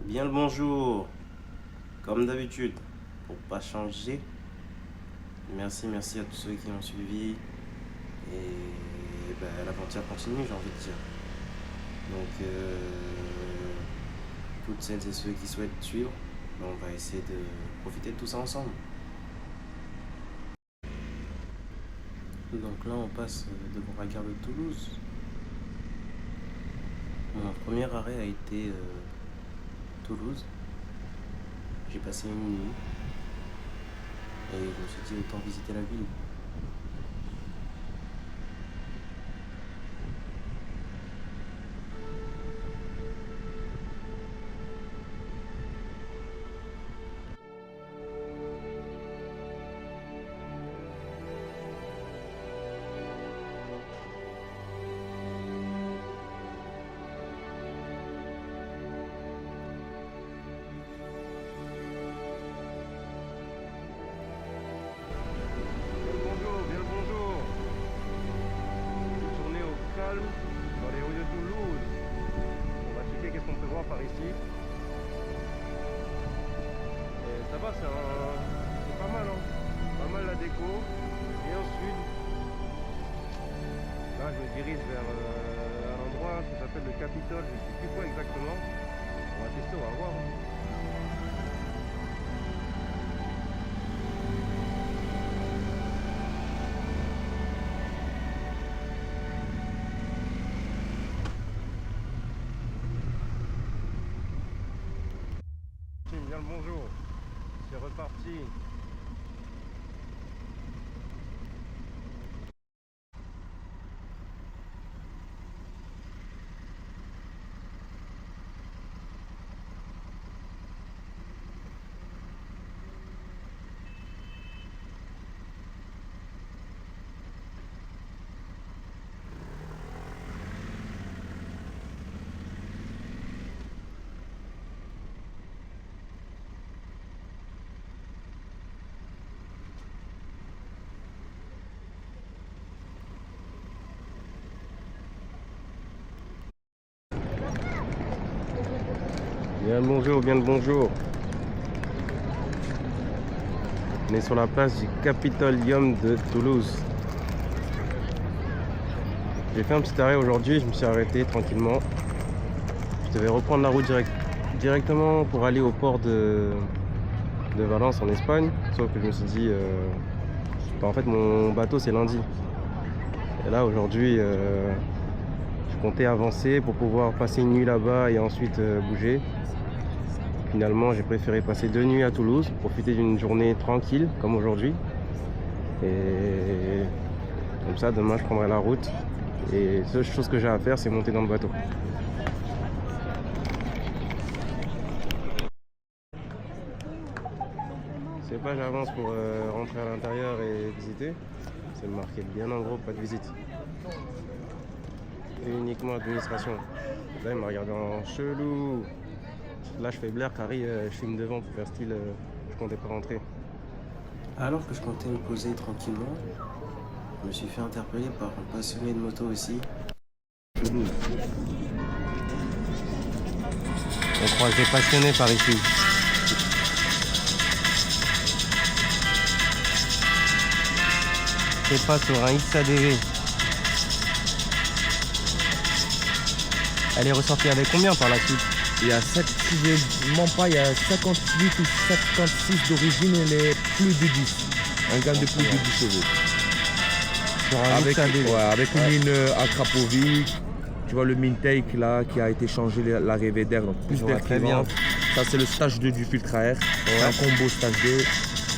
Bien le bonjour, comme d'habitude, pour pas changer. Merci à tous ceux qui ont suivi. Et l'aventure continue, j'ai envie de dire. Toutes celles et ceux qui souhaitent suivre, on va essayer de profiter de tout ça ensemble. Donc là, on passe devant la gare de Toulouse. Mon premier arrêt a été Toulouse. J'ai passé une nuit et je me suis dit autant visiter la ville. Bien le bonjour. Une journée au calme dans les rues de Toulouse. On va checker qu'est-ce qu'on peut voir par ici. Et ça va, c'est pas mal, hein. Pas mal la déco. Et au sud, là je me dirige vers un endroit qui s'appelle le Capitole. Je ne sais plus quoi exactement. On va tester, on va voir, hein. Bien le bonjour, c'est reparti. Bien le bonjour, bien le bonjour. On est sur la place du Capitolium de Toulouse. J'ai fait un petit arrêt aujourd'hui, je me suis arrêté tranquillement. Je devais reprendre la route directement pour aller au port de Valence en Espagne. Sauf que je me suis dit, en fait mon bateau c'est lundi. Et là aujourd'hui, je comptais avancer pour pouvoir passer une nuit là-bas et ensuite bouger. Finalement, j'ai préféré passer 2 nuits à Toulouse, profiter d'une journée tranquille comme aujourd'hui. Et comme ça, demain, je prendrai la route. Et la seule chose que j'ai à faire, c'est monter dans le bateau. C'est pas j'avance pour rentrer à l'intérieur et visiter. C'est marqué bien en gros, pas de visite. Et uniquement administration. Là, il m'a regardé en chelou. Là, je fais Blair, Carrie, je filme devant pour faire style, je comptais pas rentrer. Alors que je comptais me poser tranquillement, je me suis fait interpeller par un passionné de moto aussi. Toulouse. On croise des passionnés par ici. C'est pas sur un XADV. Elle est ressortie avec combien par la suite? Il y a 7, si je ne mens pas, il y a 58 ou 56 d'origine, elle est plus de 10. Un gamme de plus de 10 chevaux. Sur un XADV. Avec une ligne Akrapovic, tu vois le Mintake là qui a été changé, l'arrivée d'air, donc plus Je vois d'air très qui bien. rentre. Ça c'est le stage 2 du filtre à air, un combo stage 2,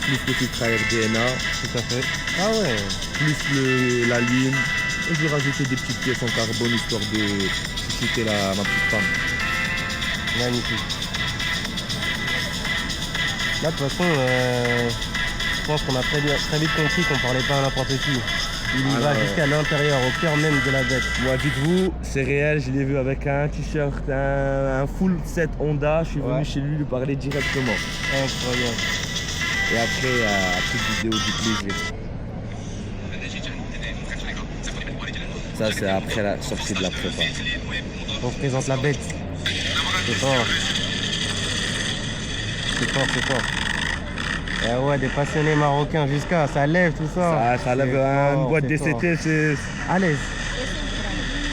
plus le filtre à air DNA, Tout à fait. ah ouais, plus la ligne. Et j'ai rajouté des petites pièces en carbone histoire de chuchoter ma petite femme. Magnifique. Là, de toute façon, je pense qu'on a très vite compris qu'on parlait pas à n'importe qui. Il y va jusqu'à l'intérieur, au cœur même de la bête. Moi, dites-vous, c'est réel, je l'ai vu avec un t-shirt, un full set Honda, je suis venu chez lui parler directement. Incroyable. Et après, petite vidéo du plaisir. Ça, c'est après la sortie de la prépa. On se présente la bête. C'est fort. C'est fort, c'est fort. Eh ouais, des passionnés marocains jusqu'à, ça lève tout ça. Ça lève C'est une fort, boîte c'est fort. DCT, c'est... À l'aise.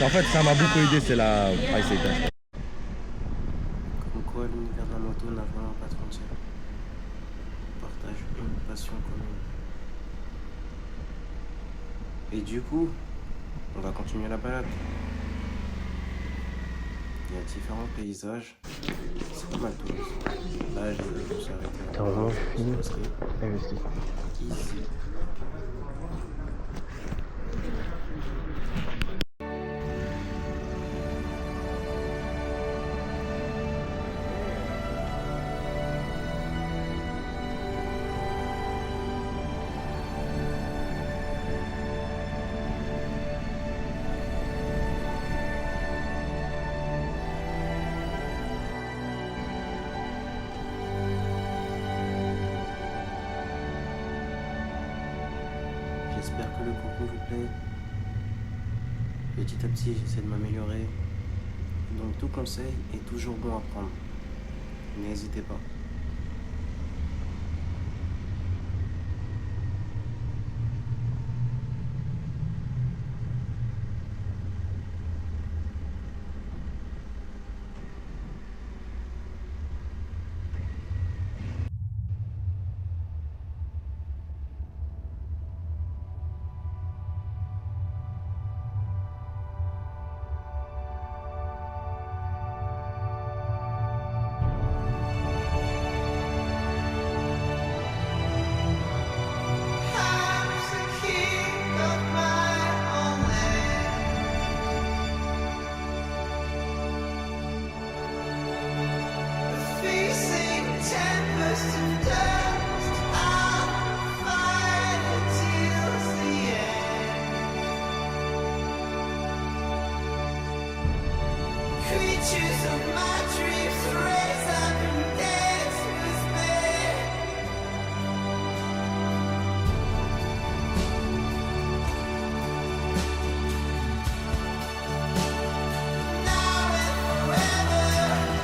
En fait, ça m'a beaucoup aidé, c'est la ICT. Comme quoi, l'univers de la moto n'a vraiment pas de frontières. On partage une passion commune. Et du coup, on va continuer la balade. Il y a différents paysages. C'est pas mal Toulouse. Là, je me suis arrêté à T'as vraiment fini. Bosquet. Investi. Ici. J'espère que le contenu vous plaît. Petit à petit, j'essaie de m'améliorer. Donc tout conseil est toujours bon à prendre. N'hésitez pas. Creatures of my dreams raise up and dance with me. Now and forever, I'm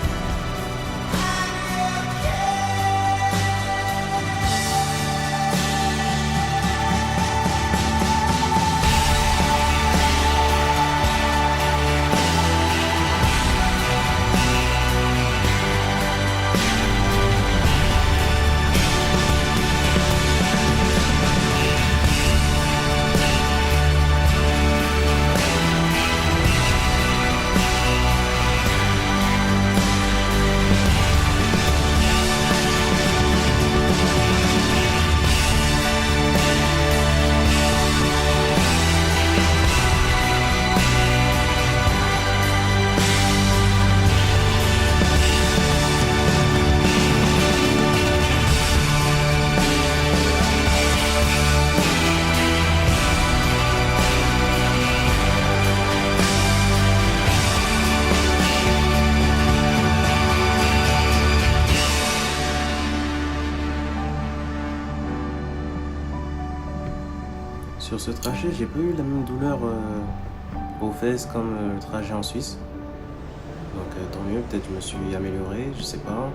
Sur ce trajet, j'ai pas eu la même douleur aux fesses comme le trajet en Suisse. Donc tant mieux, peut-être je me suis amélioré, je sais pas.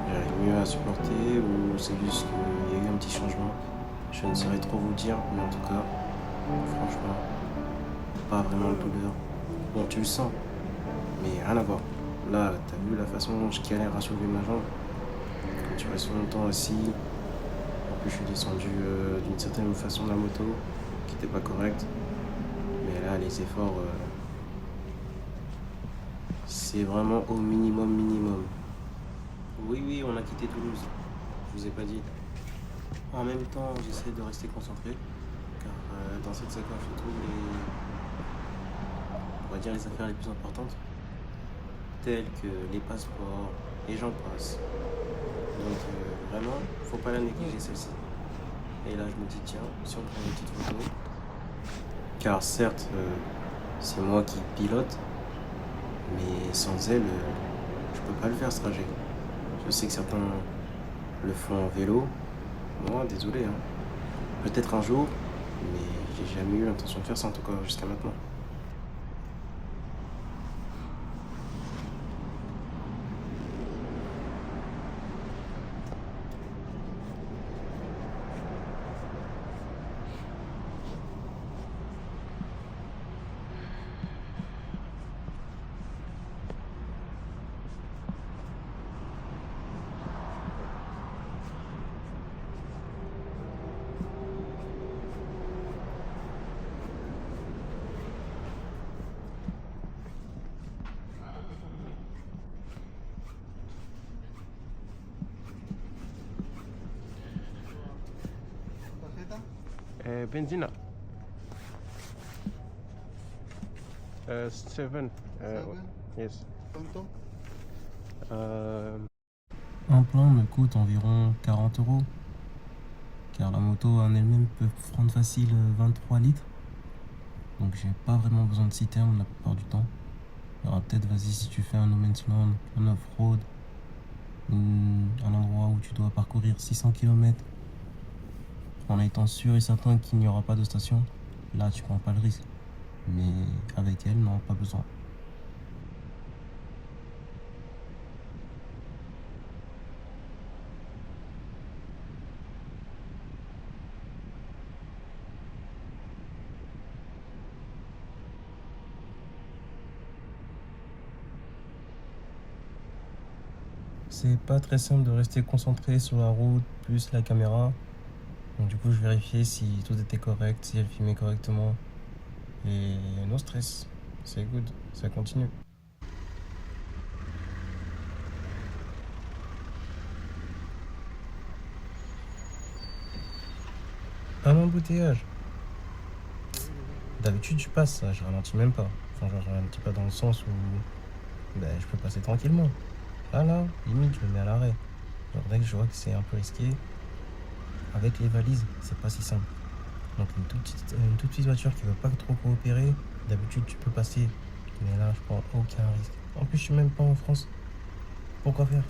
J'arrive mieux à supporter ou c'est juste qu'il y a eu un petit changement. Je ne saurais trop vous dire, mais en tout cas, franchement, pas vraiment de douleur. Bon, tu le sens, mais rien à voir. Là, t'as vu la façon dont je galère à soulever ma jambe. Quand tu restes longtemps assis, en plus je suis descendu d'une certaine façon de la moto qui n'était pas correcte. Mais là, les efforts, c'est vraiment au minimum. Oui, on a quitté Toulouse. Je vous ai pas dit. En même temps, j'essaie de rester concentré, car dans cette sacoche, je trouve on va dire les affaires les plus importantes, telles que les passeports, et j'en passe. Donc vraiment, faut pas la négliger celle-ci. Et là, je me dis, tiens, si on prend une petite photo, car certes, c'est moi qui pilote, mais sans elle, je peux pas le faire ce trajet. Je sais que certains le font en vélo. Moi, désolé, hein. Peut-être un jour, mais j'ai jamais eu l'intention de faire ça, en tout cas jusqu'à maintenant. Benzina. 7. Yes. Un plein me coûte environ 40 €, car la moto en elle-même peut prendre facile 23 litres. Donc j'ai pas vraiment besoin de citerne la plupart du temps. Il y aura peut-être, vas-y, si tu fais un no man's land, un off-road, un endroit où tu dois parcourir 600 km, en étant sûr et certain qu'il n'y aura pas de station, là tu prends pas le risque. Mais avec elle, non, pas besoin. C'est pas très simple de rester concentré sur la route plus la caméra. Donc du coup je vérifiais si tout était correct, si elle filmait correctement. Et no stress, c'est good, ça continue. Un embouteillage. D'habitude je passe, je ralentis même pas. Enfin je ralentis pas dans le sens où je peux passer tranquillement. Là, limite, je me mets à l'arrêt. Genre, dès que je vois que c'est un peu risqué, avec les valises, c'est pas si simple. Donc, une toute petite voiture qui veut pas trop coopérer, d'habitude, tu peux passer. Mais là, je prends aucun risque. En plus, je suis même pas en France. Pourquoi faire?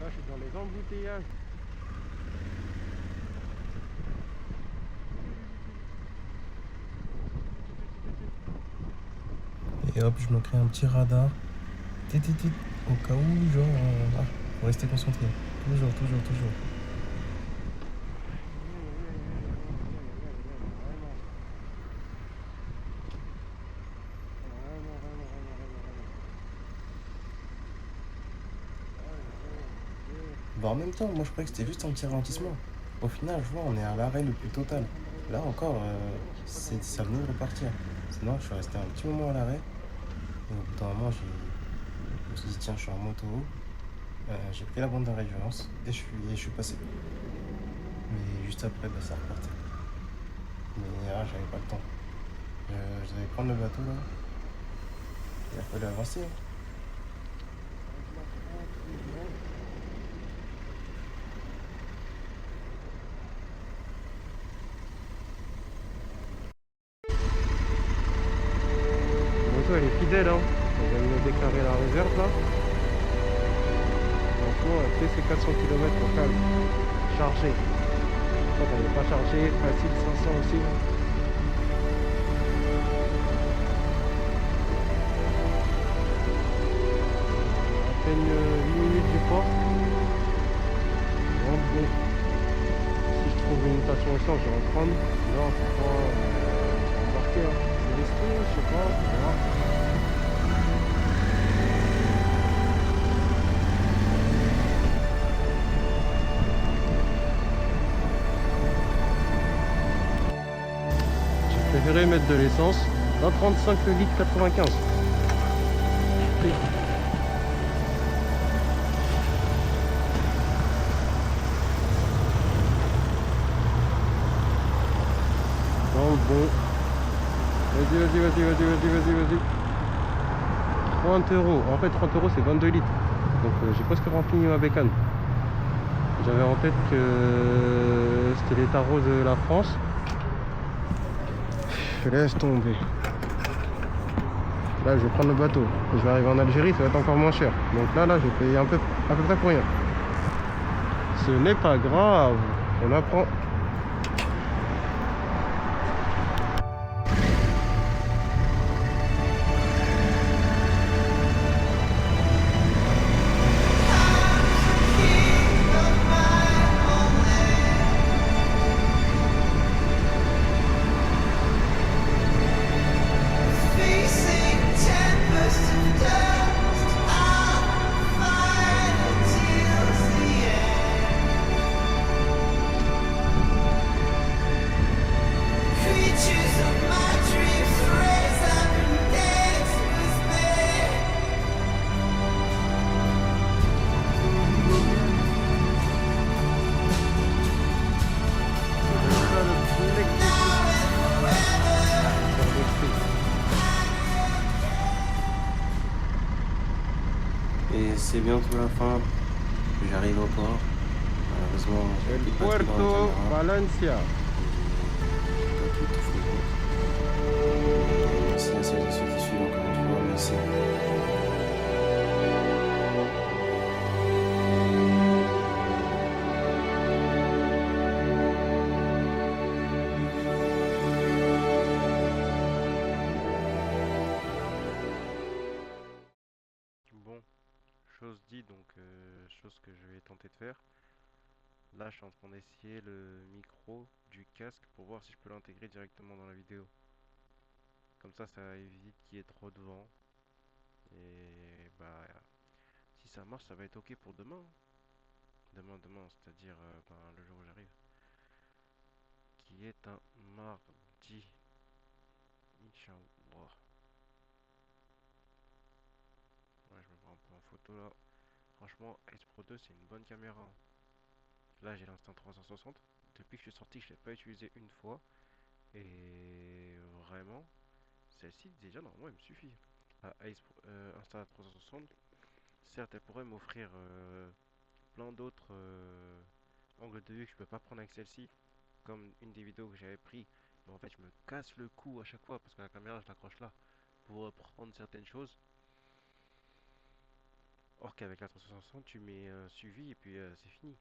Là, je suis dans les embouteillages. Et hop, je me crée un petit radar. Au cas où, genre, faut rester concentré. Toujours. Bah en même temps, moi je croyais que c'était juste un petit ralentissement. Au final, je vois, on est à l'arrêt le plus total. Là encore, ça venait de repartir. Sinon, je suis resté un petit moment à l'arrêt. Et au bout d'un moment, je me suis dit, tiens, je suis en moto. J'ai pris la bande d'arrêt d'urgence et je suis passé. Mais juste après, ça repartait. Mais là, j'avais pas le temps. Je devais prendre le bateau là. Il a fallu avancer. Elle est fidèle, hein. Elle vient de me déclarer la réserve là. Franchement, elle fait ses 400 km au calme. Chargée. Quand elle n'est pas chargée, facile 500 aussi. À peine 8 minutes du port. Donc bon. Si je trouve une station essence, je vais en prendre. Non, franchement, je vais embarquer. Hein. C'est risqué, je sais pas. On verra. J'ai préféré mettre de l'essence. 1,35 le litre 95. Bon. Vas-y. 30 €. En fait, 30 € c'est 22 litres. Donc j'ai presque rempli ma bécane. J'avais en tête que c'était les tarots de la France. Je laisse tomber. Là, je vais prendre le bateau. Je vais arriver en Algérie, ça va être encore moins cher. Donc là, je vais payer à peu près pour rien. Ce n'est pas grave. On apprend. Facing tempest and dust, I'll fight until the end. C'est bientôt la fin. J'arrive au port. Malheureusement, j'ai El plus de batterie dans la Puerto caméra. Valencia. J'ai pas pu tout filmer. Merci à celles et ceux qui suivent encore une fois. Merci. Bon, chose dit, donc chose que je vais tenter de faire. Là, je suis en train d'essayer le micro du casque pour voir si je peux l'intégrer directement dans la vidéo. Comme ça évite qu'il y ait trop de vent. Et bah, si ça marche, ça va être ok pour demain. Demain, c'est-à-dire ben, le jour où j'arrive. Qui est un mardi. Inch'Allah. Ouais, je me prends un peu en photo là. Franchement, Ace Pro 2, c'est une bonne caméra, hein. Là, j'ai l'instinct 360. Depuis que je suis sorti, je ne l'ai pas utilisé une fois. Et vraiment, celle-ci, déjà, normalement, elle me suffit. La Insta 360, certes, elle pourrait m'offrir plein d'autres angles de vue que je peux pas prendre avec celle-ci. Comme une des vidéos que j'avais pris. Mais en fait, je me casse le cou à chaque fois parce que la caméra, je l'accroche là pour prendre certaines choses. Or qu'avec la 360, tu mets un suivi et puis c'est fini.